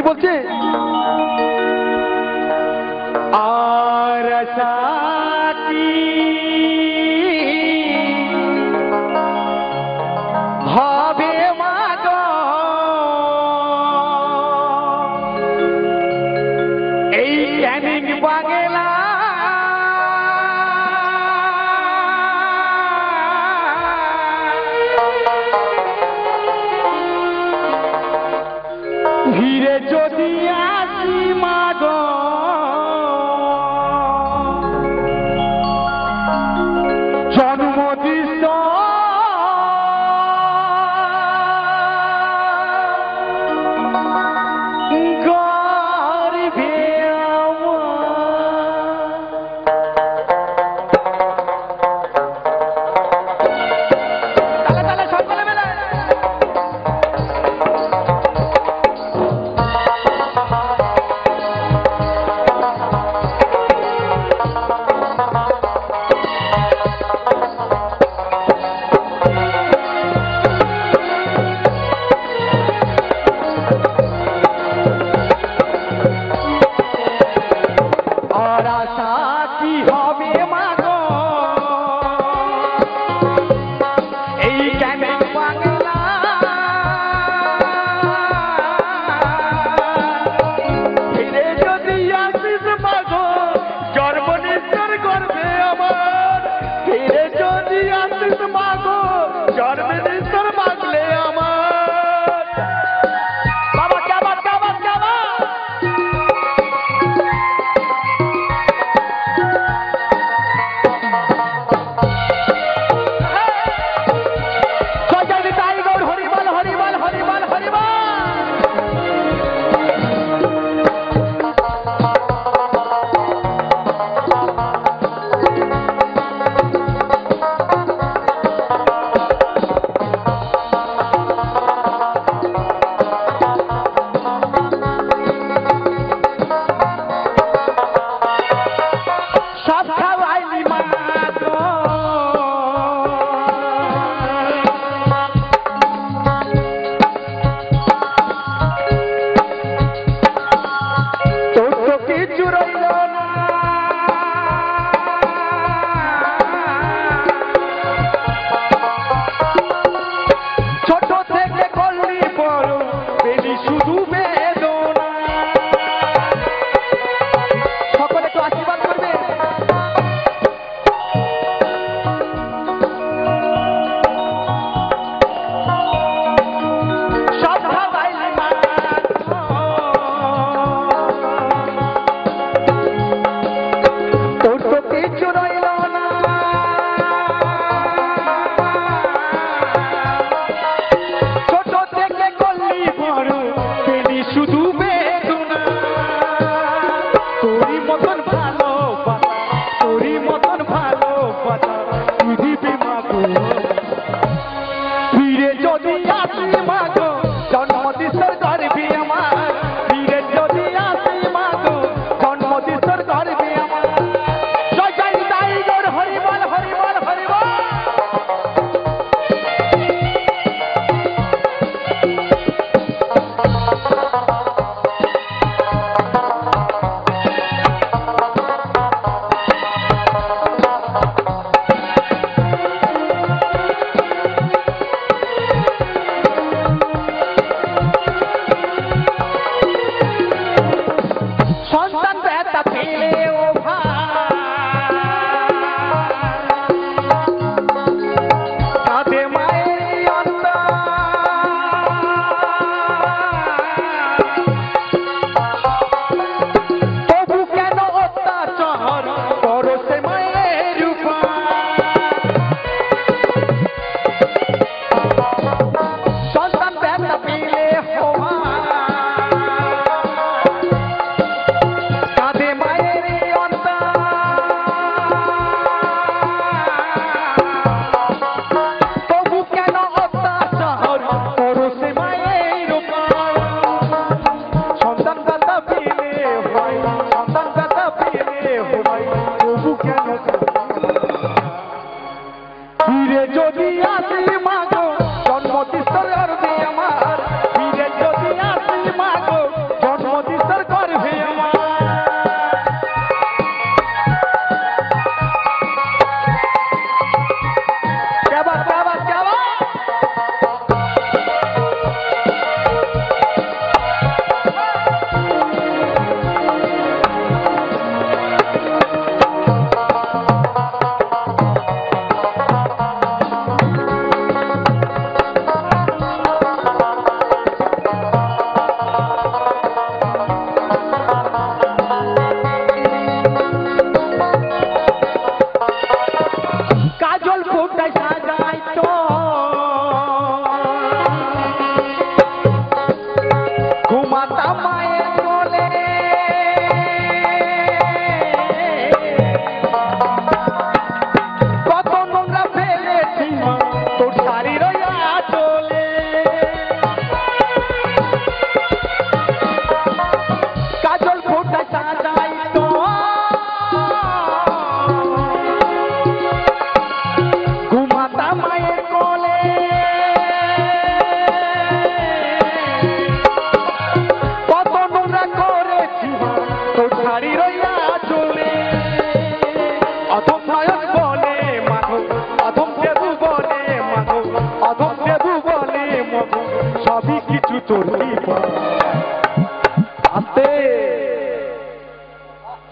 বলছে আর সাথী হবে মাগো এই ক্যানিং বাংলা ভিড়ে যদি আসি মাগো জন্মদিন গর্বে সাথী হবে মাগো এই ক্যানিং বাংলা ফিরে যদি আসিস মাগো জন্মনিশ্বর গর্বে আমার ফিরে যদি আসিস মাগো জন্মনিশ্বর বাগলে আমার বাবা কাবাত কাবাত কাবাত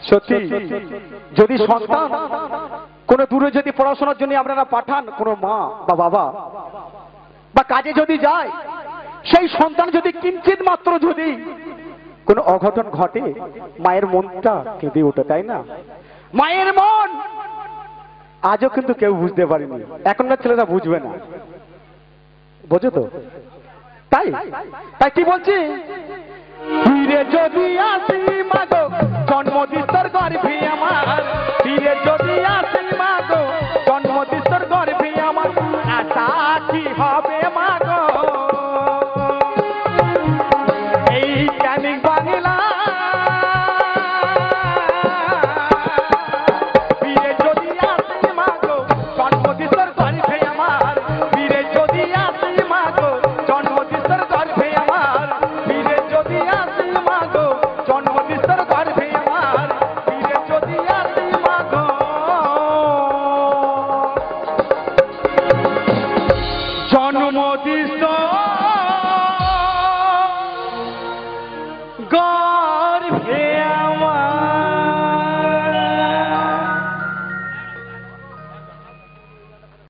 সত্যি যদি সন্তান কোন দূরে যদি পড়াশোনার জন্য আপনারা পাঠান, কোনো মা বা বাবা বা কাজে যদি যায়, সেই সন্তান যদি কিঞ্চিত মাত্র যদি কোনো অঘটন ঘটে, মায়ের মনটা কেঁদে ওঠে, তাই না? মায়ের মন আজও কিন্তু কেউ বুঝতে পারেনি, এখনকার ছেলেরা বুঝবে না, বোঝো তো? তাই তাই কি বলছি, ফিরে যদি আসি মাগো জন্মদিস্তর গর্ভে আমার, ফিরে যদি আসি মাগো জন্মদিস্তর গর্ভে আমার, আশা কি হবে মাগো এই ক্যানিং বাংলা, ফিরে যদি আসি মাগো জন্মদিস্তর গর্ভে আমার, ফিরে যদি আসি মাগো জন্মদিস্তর গর্ভে আমার, ফিরে যদি আসি মাগো জন্মদিস্তর গর্ভে আমার, ফিরে যদি আসি মাগো জন্মদিস্তর